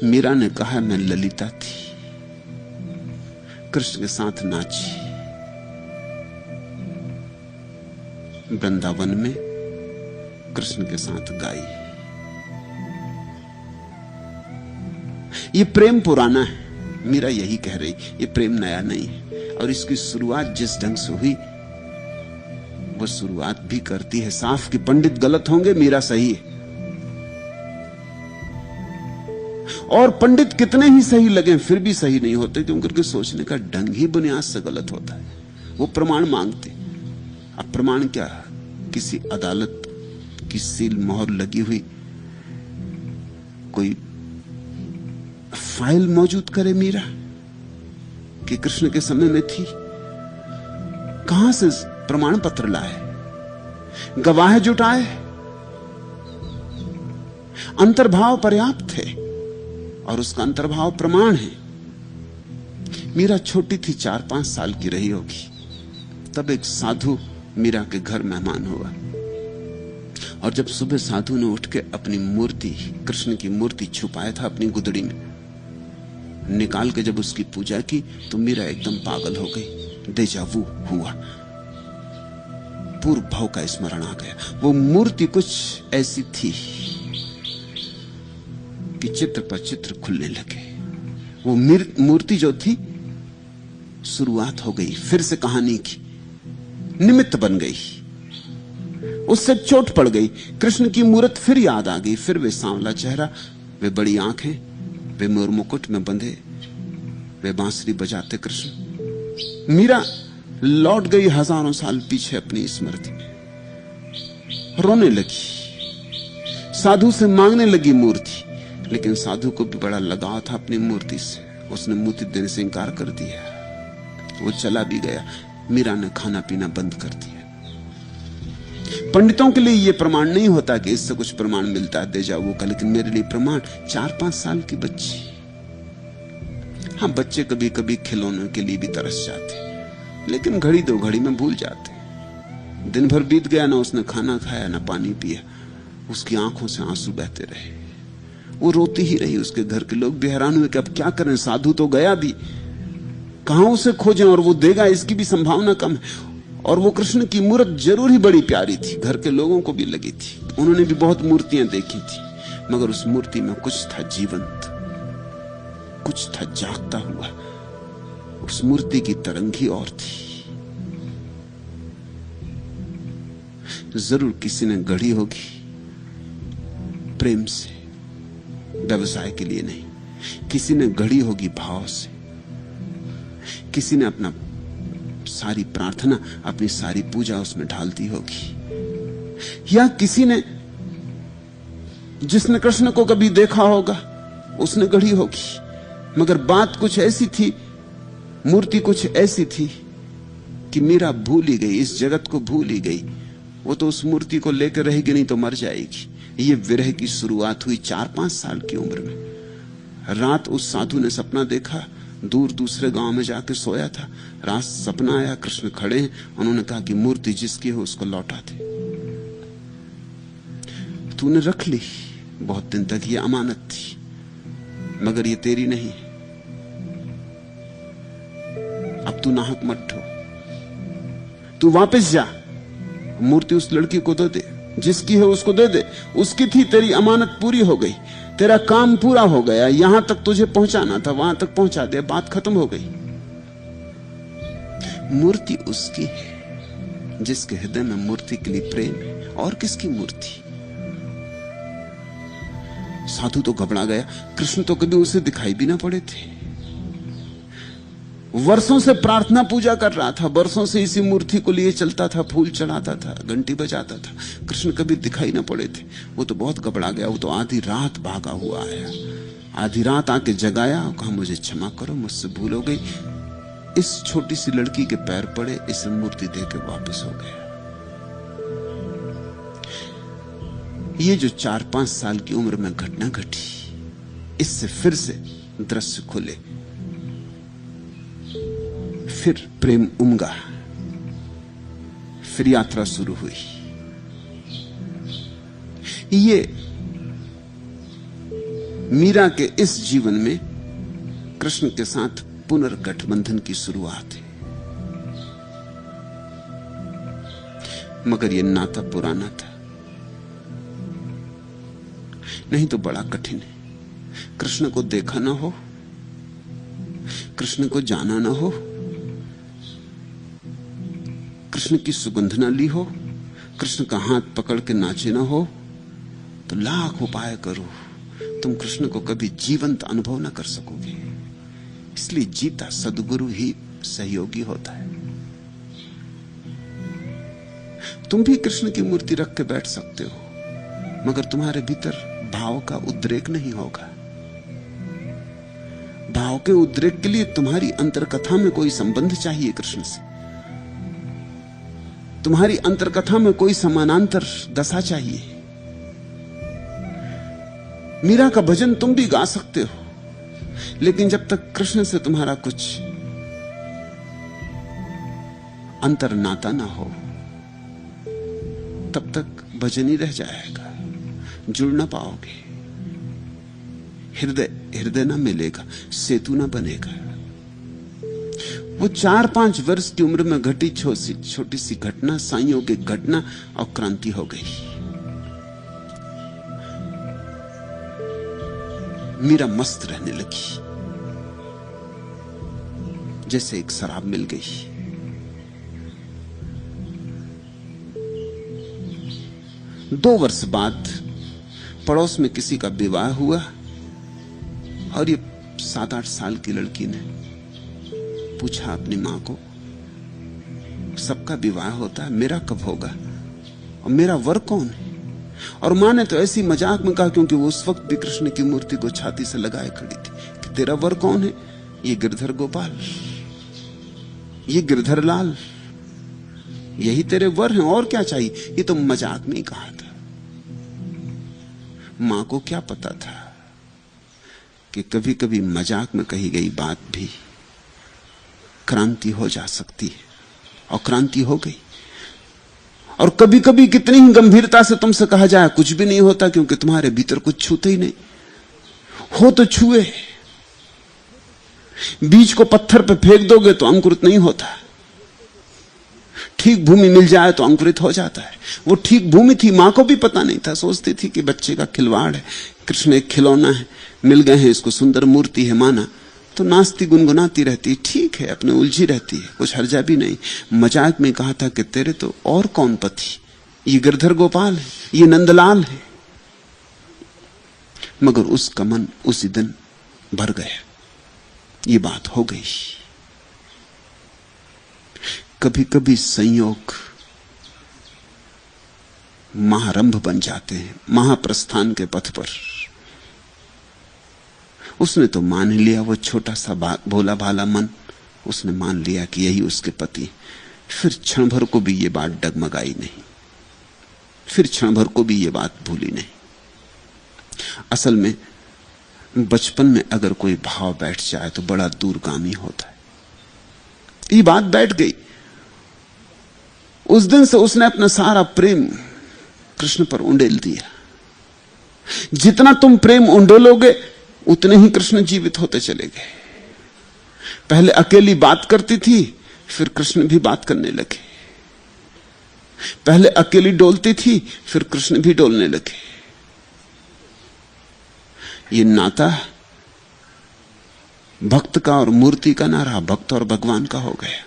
मीरा ने कहा मैं ललिता थी, कृष्ण के साथ नाची वृंदावन में, कृष्ण के साथ गाई। ये प्रेम पुराना है, मीरा यही कह रही, ये प्रेम नया नहीं है। और इसकी शुरुआत जिस ढंग से हुई वो शुरुआत भी करती है साफ कि पंडित गलत होंगे, मीरा सही है। और पंडित कितने ही सही लगे फिर भी सही नहीं होते, क्योंकि उनके सोचने का ढंग ही बुनियाद से गलत होता है। वो प्रमाण मांगते। अब प्रमाण क्या? किसी अदालत की सील मोहर लगी हुई कोई फाइल मौजूद करे मीरा कि कृष्ण के समय में थी। कहां से प्रमाण पत्र लाए, गवाह जुटाए? अंतर्भाव पर्याप्त है और उसका अंतर्भाव प्रमाण है। मीरा छोटी थी, 4-5 साल की रही होगी। तब एक साधु मीरा के घर मेहमान हुआ और जब सुबह साधु ने उठ के अपनी मूर्ति, कृष्ण की मूर्ति छुपाया था अपनी गुदड़ी में, निकाल के जब उसकी पूजा की तो मीरा एकदम पागल हो गई। डेजावू हुआ, पूर्व भाव का स्मरण आ गया। वो मूर्ति कुछ ऐसी थी कि चित्र पर चित्र खुलने लगे। वो मूर्ति जो थी, शुरुआत हो गई फिर से कहानी की, निमित्त बन गई। उससे चोट पड़ गई, कृष्ण की मूर्त फिर याद आ गई। फिर वे सांवला चेहरा, वे बड़ी आंखें, वे मोर मुकुट में बंधे, वे बांसुरी बजाते कृष्ण। मीरा लौट गई हजारों साल पीछे अपनी स्मृति में, रोने लगी, साधु से मांगने लगी मूर्ति। लेकिन साधु को भी बड़ा लगाव था अपनी मूर्ति से, उसने मूर्ति देने से इंकार कर दिया। वो चला भी गया। मीरा ने खाना पीना बंद कर दिया। पंडितों के लिए यह प्रमाण नहीं होता कि इससे कुछ प्रमाण मिलता है डेजावू का, लेकिन मेरे लिए प्रमाण 4-5 साल की बच्ची। हाँ, बच्चे कभी कभी खिलौनों के लिए भी तरस जाते, लेकिन घड़ी 2 घड़ी में भूल जाते। दिन भर बीत गया, ना उसने खाना खाया ना पानी पिया, उसकी आंखों से आंसू बहते रहे। वो रोती ही रही। उसके घर के लोग भी हैरान हुए कि अब क्या करें, साधु तो गया भी, कहां उसे खोजें, और वो देगा इसकी भी संभावना कम है। और वो कृष्ण की मूर्त जरूर ही बड़ी प्यारी थी, घर के लोगों को भी लगी थी। उन्होंने भी बहुत मूर्तियां देखी थी, मगर उस मूर्ति में कुछ था जीवंत, कुछ था जागता हुआ। उस मूर्ति की तरंग ही और थी। जरूर किसी ने गढ़ी होगी प्रेम से, व्यवसाय के लिए नहीं। किसी ने गढ़ी होगी भाव से, किसी ने अपना सारी प्रार्थना, अपनी सारी पूजा उसमें ढाल दी होगी। या किसी ने, जिसने कृष्ण को कभी देखा होगा, उसने गढ़ी होगी। मगर बात कुछ ऐसी थी, मूर्ति कुछ ऐसी थी कि मीरा भूल ही गई, इस जगत को भूल ही गई। वो तो उस मूर्ति को लेकर रहेगी, नहीं तो मर जाएगी। ये विरह की शुरुआत हुई 4-5 साल की उम्र में। रात उस साधु ने सपना देखा, दूर दूसरे गांव में जाके सोया था। रात सपना आया, कृष्ण खड़े हैं। उन्होंने कहा कि मूर्ति जिसकी हो उसको लौटा दे, तूने रख ली बहुत दिन तक, ये अमानत थी, मगर ये तेरी नहीं। अब तू नाहक मत हो, तू वापस जा, मूर्ति उस लड़की को दे दे, जिसकी है उसको दे दे। उसकी थी, तेरी अमानत पूरी हो गई, तेरा काम पूरा हो गया। यहां तक तुझे पहुंचाना था, वहां तक पहुंचा दे, बात खत्म हो गई। मूर्ति उसकी है जिसके हृदय में मूर्ति के लिए प्रेम है। और किसकी मूर्ति? साधु तो घबरा गया। कृष्ण तो कभी उसे दिखाई भी ना पड़े थे। वर्षों से प्रार्थना पूजा कर रहा था, वर्षों से इसी मूर्ति को लिए चलता था, फूल चढ़ाता था, घंटी बजाता था। कृष्ण कभी दिखाई ना पड़े थे। वो तो बहुत घबरा गया। वो तो आधी रात भागा हुआ आया, आधी रात आके जगाया और कहा मुझे क्षमा करो, मुझसे भूल हो गई। इस छोटी सी लड़की के पैर पड़े, इसे मूर्ति दे के वापिस हो गया। ये जो 4-5 साल की उम्र में घटना घटी, इससे फिर से दृश्य खुले, फिर प्रेम उमगा, फिर यात्रा शुरू हुई। मीरा के इस जीवन में कृष्ण के साथ पुनर्गठबंधन की शुरुआत है, मगर यह नाता पुराना था, नहीं तो बड़ा कठिन है। कृष्ण को देखा ना हो, कृष्ण को जाना ना हो, कृष्ण की सुगंध ना ली हो, कृष्ण का हाथ पकड़ के नाचे ना हो, तो लाख उपाय करो, तुम कृष्ण को कभी जीवंत अनुभव ना कर सकोगे। इसलिए जीता सद्गुरु ही सहयोगी होता है। तुम भी कृष्ण की मूर्ति रख के बैठ सकते हो, मगर तुम्हारे भीतर भाव का उद्रेक नहीं होगा। भाव के उद्रेक के लिए तुम्हारी अंतरकथा में कोई संबंध चाहिए कृष्ण से, तुम्हारी अंतरकथा में कोई समानांतर दशा चाहिए। मीरा का भजन तुम भी गा सकते हो, लेकिन जब तक कृष्ण से तुम्हारा कुछ अंतर नाता ना हो, तब तक भजन ही रह जाएगा, जुड़ ना पाओगे, हृदय ना मिलेगा, सेतु ना बनेगा। वो 4-5 वर्ष की उम्र में घटी छोटी सी घटना, साइयों की घटना, और क्रांति हो गई। मीरा मस्त रहने लगी, जैसे एक शराब मिल गई। दो वर्ष बाद पड़ोस में किसी का विवाह हुआ, और ये 7-8 साल की लड़की ने पूछा अपनी मां को, सबका विवाह होता है, मेरा कब होगा, और मेरा वर कौन है? और मां ने तो ऐसी मजाक में कहा, क्योंकि वो उस वक्त भी कृष्ण की मूर्ति को छाती से लगाए खड़ी थी, कि तेरा वर कौन है? ये गिरधर गोपाल, ये गिरधर लाल, यही तेरे वर हैं, और क्या चाहिए? ये तो मजाक में ही कहा था। मां को क्या पता था कि कभी कभी मजाक में कही गई बात भी क्रांति हो जा सकती है, और क्रांति हो गई। और कभी कभी कितनी ही गंभीरता से तुमसे कहा जाए कुछ भी नहीं होता, क्योंकि तुम्हारे भीतर कुछ छूते ही नहीं हो। तो छुए, बीज को पत्थर पे फेंक दोगे तो अंकुरित नहीं होता, ठीक भूमि मिल जाए तो अंकुरित हो जाता है। वो ठीक भूमि थी, मां को भी पता नहीं था, सोचती थी कि बच्चे का खिलवाड़ है, कृष्ण एक खिलौना है, मिल गए हैं इसको, सुंदर मूर्ति है माना, तो नाचती गुनगुनाती रहती, ठीक है, अपने उलझी रहती है, कुछ हर्जा भी नहीं। मजाक में कहा था कि तेरे तो और कौन पति, ये गिरधर गोपाल है, ये नंदलाल है। मगर उसका मन उसी दिन भर गया, ये बात हो गई। कभी कभी संयोग महारंभ बन जाते हैं महाप्रस्थान के पथ पर। उसने तो मान लिया, वो छोटा सा भोला भाला मन, उसने मान लिया कि यही उसके पति। फिर क्षण भर को भी ये बात डगमगाई नहीं, फिर क्षण भर को भी ये बात भूली नहीं। असल में बचपन में अगर कोई भाव बैठ जाए तो बड़ा दूरगामी होता है। ये बात बैठ गई। उस दिन से उसने अपना सारा प्रेम कृष्ण पर उंडेल दिया। जितना तुम प्रेम उंडेलोगे उतने ही कृष्ण जीवित होते चले गए। पहले अकेली बात करती थी, फिर कृष्ण भी बात करने लगे। पहले अकेली डोलती थी, फिर कृष्ण भी डोलने लगे। ये नाता भक्त का और मूर्ति का ना रहा, भक्त और भगवान का हो गया।